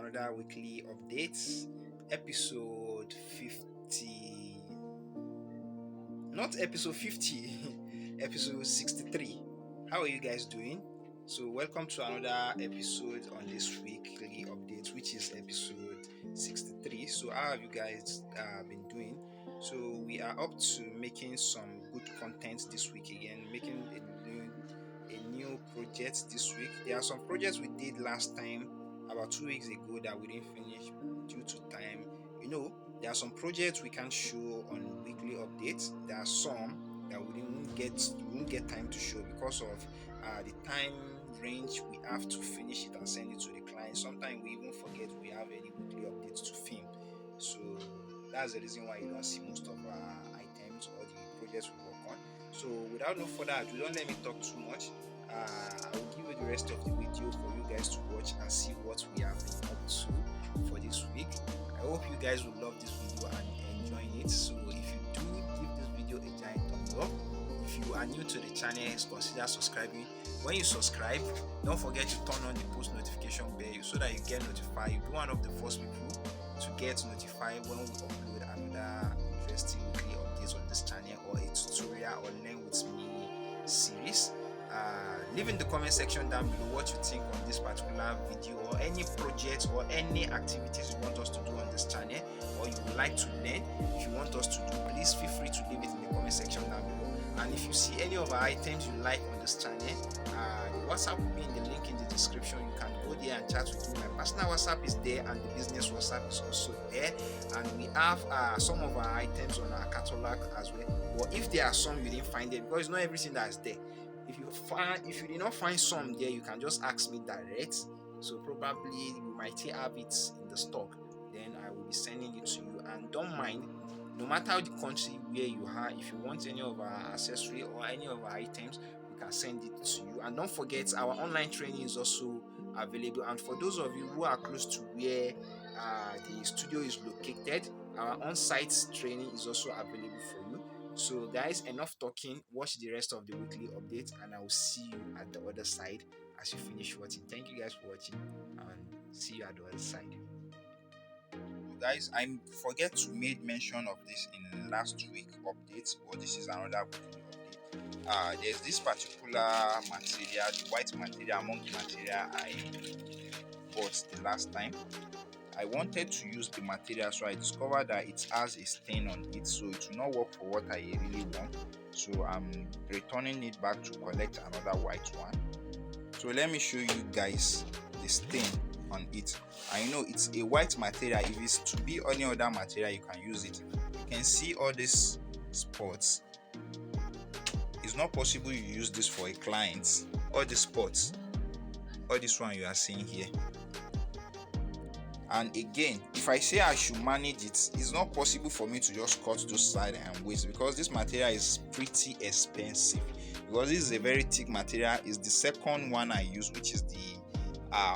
another weekly update, episode 50, not episode 50, episode 63. How are you guys doing? So, welcome to another episode on this weekly update, which is episode 63. So, how have you guys been doing? So, we are up to making some good content this week again, making a new project this week. There are some projects we did last time, about 2 weeks ago, that we didn't finish due to time. There are some projects we can show on weekly updates. There are some that we won't get time to show because of the time range we have to finish it and send it to the client. Sometimes we even forget we have any weekly updates to film. So that's the reason why you don't see most of our items or the projects we work on. So without no further ado, don't let me talk too much. I will give you the rest of the video for you guys to watch and see what we have been up to for this week. I hope you guys will love this video and enjoy it. So if you do, give this video a giant thumbs up. If you are new to the channel, consider subscribing. When you subscribe, don't forget to turn on the post notification bell so that you get notified. You'll be one of the first people to get notified when we upload another interesting weekly updates on this channel, or a tutorial or learn with me series. Leave in the comment section down below what you think on this particular video, or any projects or any activities you want us to do on this channel, or you would like to learn. If you want us to do, please feel free to leave it in the comment section down below. And if you see any of our items you like on this channel, the WhatsApp will be in the link in the description. You can go there and chat with me. My personal WhatsApp is there, and the business WhatsApp is also there. And we have some of our items on our catalog as well. But if there are some you didn't find it, because not everything that is there. If you did not find some there, you can just ask me direct. So probably you might have it in the stock. Then I will be sending it to you. And don't mind, no matter the country where you are, if you want any of our accessory or any of our items, we can send it to you. And don't forget, our online training is also available. And for those of you who are close to where the studio is located, our on-site training is also available for you. So guys, enough talking. Watch the rest of the weekly update, and I will see you at the other side as you finish watching. Thank you guys for watching, and see you at the other side. Guys, I forget to make mention of this in last week updates, but this is another weekly update. There's this particular material, the white material among the material I bought the last time. I wanted to use the material, so I discovered that it has a stain on it, so it will not work for what I really want. So I'm returning it back to collect another white one. So let me show you guys the stain on it. I know it's a white material. If it's to be any other material, you can use it. You can see all these spots. It's not possible you use this for a client. All the spots, all this one you are seeing here. And again, if I say I should manage it, it's not possible for me to just cut those sides and waste, because this material is pretty expensive. Because this is a very thick material. It's the second one I use, which is the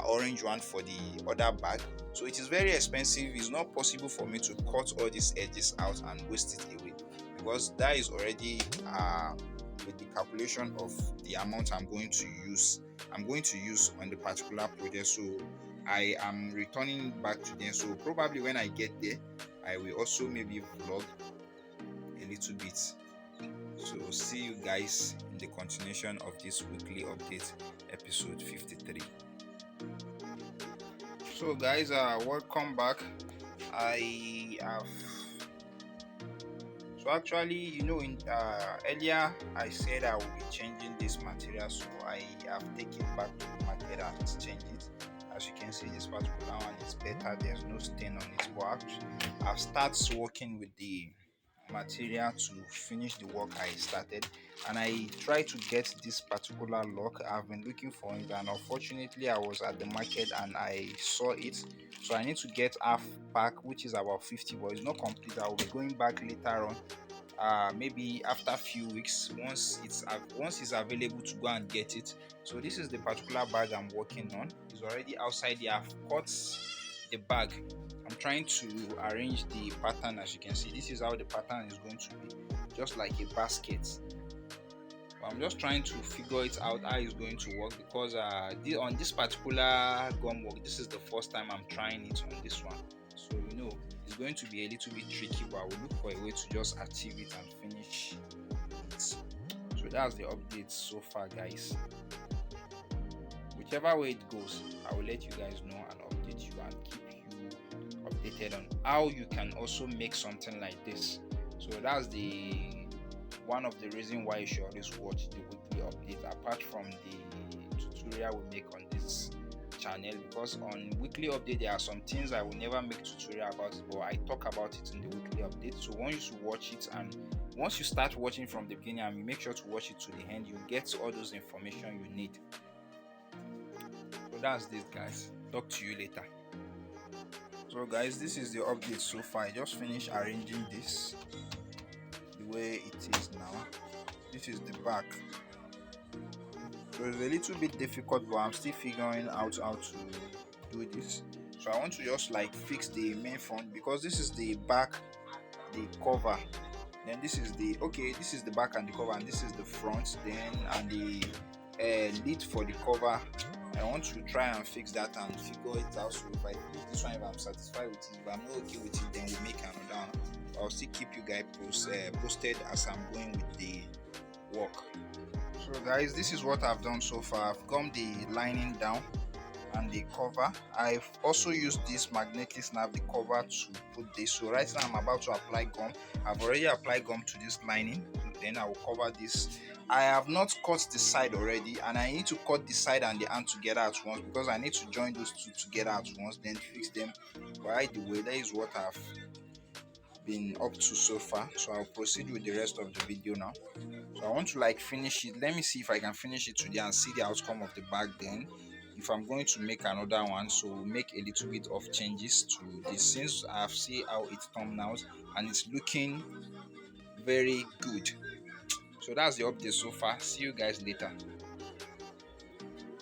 orange one for the other bag. So it is very expensive. It's not possible for me to cut all these edges out and waste it away, because that is already with the calculation of the amount I'm going to use on the particular project. So I am returning back to them. So probably when I get there, I will also maybe vlog a little bit. So see you guys in the continuation of this weekly update, episode 53. So guys, welcome back. Actually, in earlier I said I will be changing this material, so I have taken back to the market and changed it. As you can see, this particular one is better. There's no stain on it. But I've started working with the material to finish the work I started, and I tried to get this particular lock. I've been looking for it, and unfortunately I was at the market and I saw it. So I need to get half pack, which is about 50, but it's not complete. I will be going back later on, maybe after a few weeks, once it's available, to go and get it. So this is the particular bag I'm working on. It's already outside there. I've cut the bag. I'm trying to arrange the pattern. As you can see, this is how the pattern is going to be, just like a basket. But I'm just trying to figure it out how it's going to work, because on this particular gum work, this is the first time I'm trying it on this one. So it's going to be a little bit tricky, but I will look for a way to just achieve it and finish it. So that's the update so far, guys. Whichever way it goes, I will let you guys know and update you and keep you updated on how you can also make something like this. So that's one of the reasons why you should always watch the weekly update, apart from the tutorial we make on this channel, because on weekly update there are some things I will never make tutorial about it, but I talk about it in the weekly update. So once you watch it, and once you start watching from the beginning and you make sure to watch it to the end, you get all those information you need. So that's this, guys. Talk to you later. So guys, this is the update so far. I just finished arranging this the way it is now. This is the back. So it's a little bit difficult, but I'm still figuring out how to do this. So I want to just like fix the main front, because this is the back, the cover, then this is the back and the cover, and this is the front, then and the lid for the cover. I want to try and fix that and figure it out. So if I finish this one, if I'm satisfied with it, if I'm not okay with it, then we'll make another one. I'll still keep you guys posted as I'm going with the work. So guys, this is what I've done so far. I've gummed the lining down and the cover. I've also used this magnetic snap, the cover, to put this. So right now I'm about to apply gum. I've already applied gum to this lining, then I will cover this. I have not cut the side already, and I need to cut the side and the hand together at once, because I need to join those two together at once, then fix them. By the way, that is what I've been up to so far. So I'll proceed with the rest of the video now. So I want to like finish it. Let me see if I can finish it today and see the outcome of the bag. Then if I'm going to make another one, so we'll make a little bit of changes to this, since I've seen how it turned out and it's looking very good. So that's the update so far. See you guys later.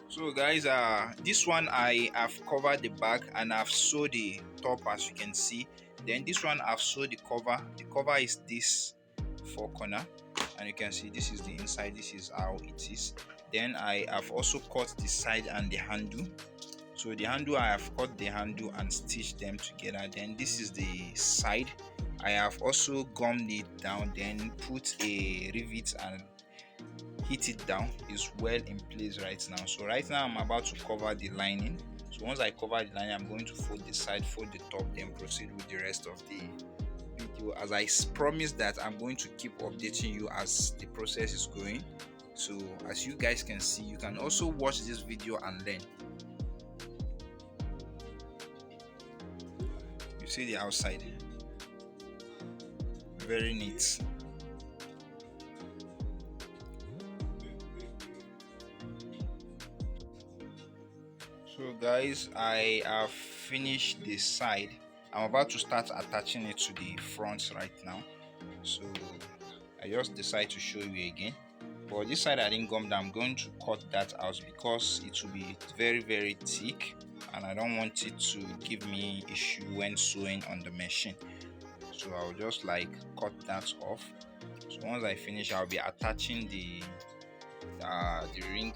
So guys, this one I have covered the back and I've sewed the top, as you can see. Then this one I've sewed the cover. The cover is this four corner, and you can see this is the inside. This is how it is. Then I have also cut the side and the handle. So the handle, I have cut the handle and stitched them together. Then this is the side. I have also gummed it down, then put a rivet and hit it down. It's well in place right now. So right now I'm about to cover the lining. So once I cover the lining, I'm going to fold the side, fold the top, then proceed with the rest of the video. As I promised that I'm going to keep updating you as the process is going. So as you guys can see, you can also watch this video and learn. You see the outside, very neat. So guys, I have finished the side. I'm about to start attaching it to the front right now. So I just decided to show you again. But this side I didn't gum down. I'm going to cut that out because it will be very, very thick, and I don't want it to give me issue when sewing on the machine. So I'll just like cut that off. So once I finish, I'll be attaching the ring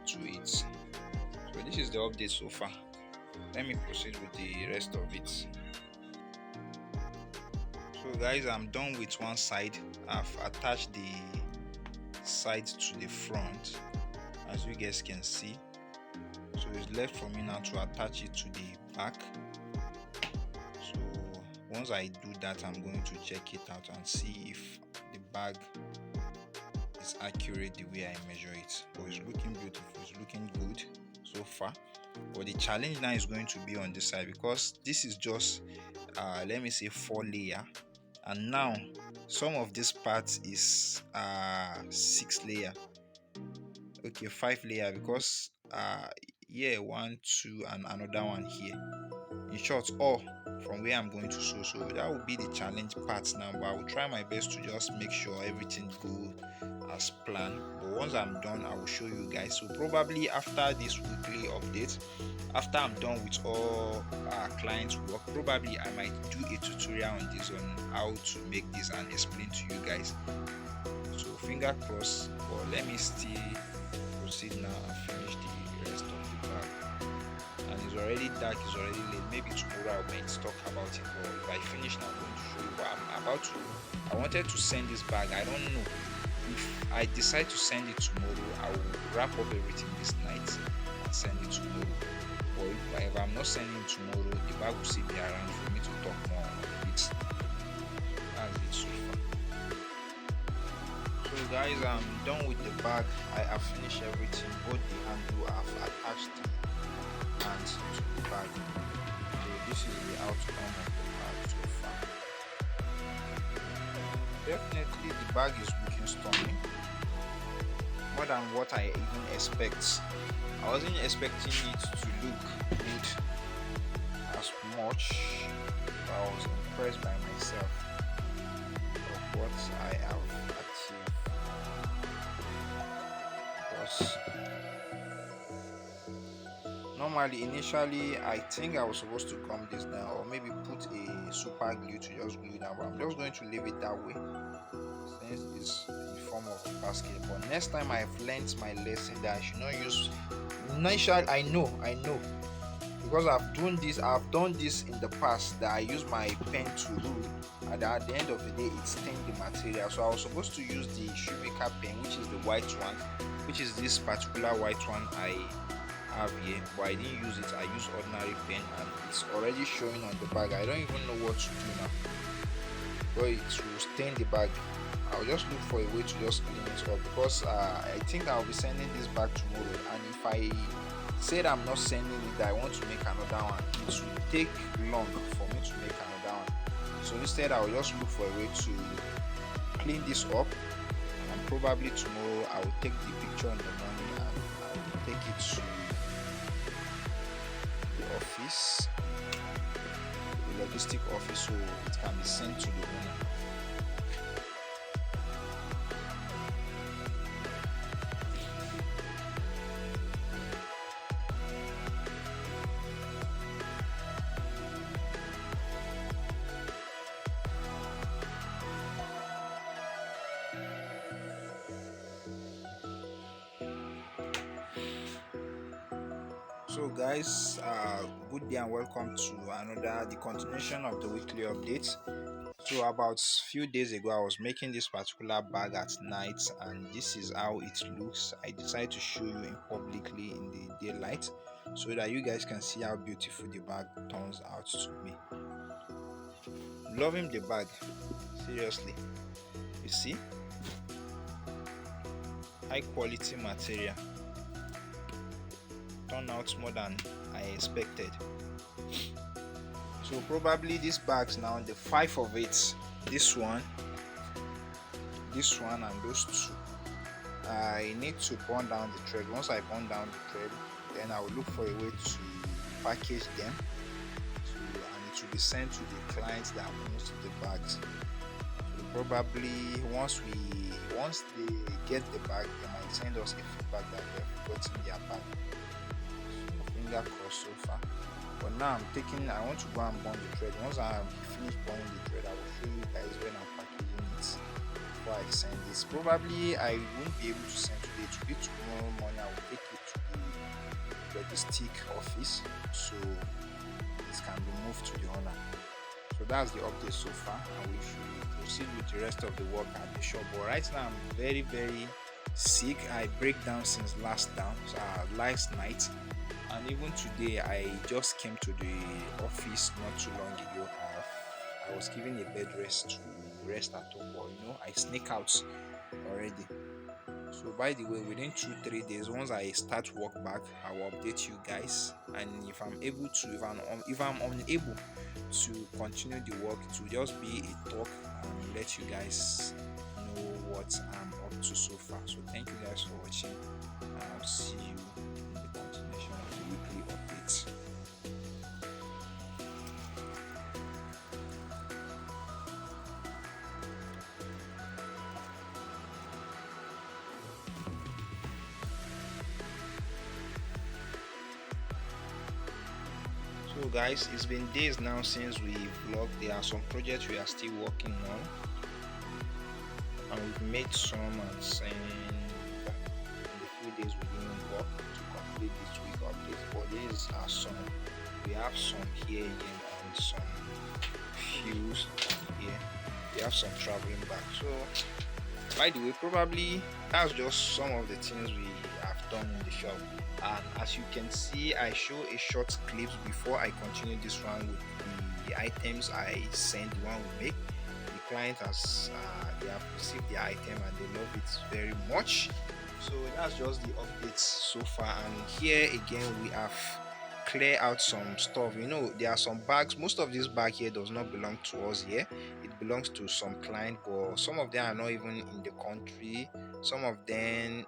to it. So this is the update so far. Let me proceed with the rest of it. So guys, I'm done with one side. I've attached the side to the front, as you guys can see. So it's left for me now to attach it to the back. So once I do that, I'm going to check it out and see if the bag is accurate the way I measure it. But it's looking beautiful, it's looking good so far. But the challenge now is going to be on this side, because this is just let me say 4 layer, and now some of this part is 6 layer, okay, 5 layer, because here 1, 2 and another one here. In short, all from where I'm going to sew. So that will be the challenge part now, but I will try my best to just make sure everything goes as planned. But once I'm done, I will show you guys. So probably after this weekly update, after I'm done with all our clients' work, probably I might do a tutorial on this, on how to make this and explain to you guys. So finger crossed, but let me still proceed now and finish the rest of the bag. And it's already dark, it's already late. Maybe tomorrow I might talk about it, but if I finish now, I'm going to show you what I'm about to. I wanted to send this bag. I don't know if I decide to send it tomorrow. I will wrap up everything this night and send it tomorrow. Or if I'm not sending it tomorrow, the bag will still be around for me to talk more on it. That's it so far. So guys, I'm done with the bag. I have finished everything. Both the handle, I've attached the hands to the bag. So this is the outcome of the bag so far. Definitely the bag is looking stunning, more than what I even expect. I wasn't expecting it to look good as much, but I was impressed by myself of what I have achieved. Because normally, initially, I think I was supposed to come this down or maybe put a super glue to just glue it down, but I'm just going to leave it that way since it's in form of a basket. But next time I've learned my lesson that I should not use initial. I know because I've done this in the past, that I use my pen to rule, and at the end of the day it stained the material. So I was supposed to use the shoemaker pen, which is the white one, which is this particular white one I have here, but I didn't use it. I used ordinary pen and it's already showing on the bag. I don't even know what to do now, but it will stain the bag. I'll just look for a way to just clean it up, because I think I'll be sending this back tomorrow, and if I said I'm not sending it, that I want to make another one, it will take long for me to make another one. So instead I'll just look for a way to clean this up, and probably tomorrow I will take the picture in the morning and I will take it to the office, the logistic office, so it can be sent to the owner. So guys, good day and welcome to the continuation of the weekly update. So about few days ago I was making this particular bag at night, and this is how it looks. I decided to show you in publicly in the daylight so that you guys can see how beautiful the bag turns out to be. Loving the bag, seriously. You see, high quality material, turned out more than I expected. So probably these bags now, the 5 of it, this one and those 2, I need to burn down the thread. Once I burn down the thread, then I will look for a way to package them, and it will be sent to the clients that owns the bags. So probably once they get the bag, they might send us a feedback that they've gotten their bag. Finger crossed so far. But now I want to go and burn the thread. Once I finish burning the thread, I will show you guys when I'm packaging it before I send this. Probably I won't be able to send today. To be tomorrow morning, I will take it to the logistic office so it can be moved to the owner. So that's the update so far, and we should proceed with the rest of the work at the shop. But right now I'm very sick. I break down since last night. And even today, I just came to the office not too long ago. I was given a bed rest to rest at home, but I sneak out already. So by the way, within 2-3 days, once I start work back, I will update you guys. And if I'm unable to continue the work, it will just be a talk and let you guys know what I'm up to so far. So thank you guys for watching, and I'll see you in the continuation of the weekly updates. So guys, it's been days now since we vlogged. There are some projects we are still working on. and we've made some and sent in the few days we didn't work to complete this week update. But these are some. We have some here again and some few here. We have some traveling back. So by the way, probably that's just some of the things we have done in the shop. And as you can see, I show a short clips before I continue this one with the items I sent, the one we make. The client has they have received the item and they love it very much. So that's just the updates so far. And here again we have clear out some stuff. There are some bags. Most of this bag here does not belong to us here. It belongs to some client, but some of them are not even in the country. Some of them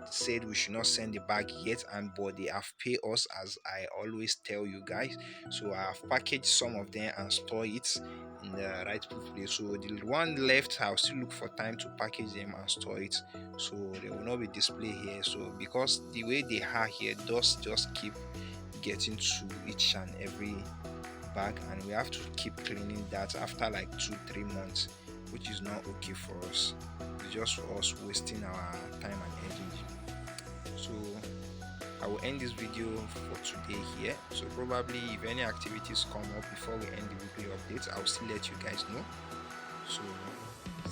said we should not send the bag yet, and but they have paid us, as I always tell you guys. So I have packaged some of them and store it in the rightful place. So the one left, I'll still look for time to package them and store it, so they will not be displayed here. So because the way they are here does just keep getting to each and every bag, and we have to keep cleaning that after like 2-3 months, which is not okay for us. It's just for us wasting our time and energy. So I will end this video for today here. So probably if any activities come up before we end the weekly updates, I'll still let you guys know. So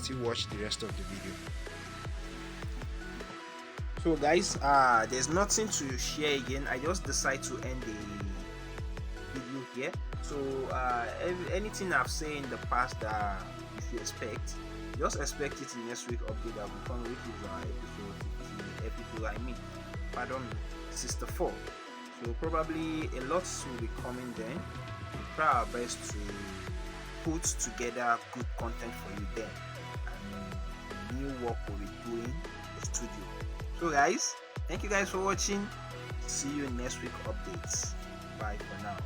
still watch the rest of the video. So guys, there's nothing to share again. I just decided to end the video here. So anything I've said in the past that you should expect, just expect it in next week update that will come, which is episode 64. So probably a lot will be coming then. We'll try our best to put together good content for you then, and new work we'll be doing in the studio. So guys, thank you guys for watching. See you in next week updates. Bye for now.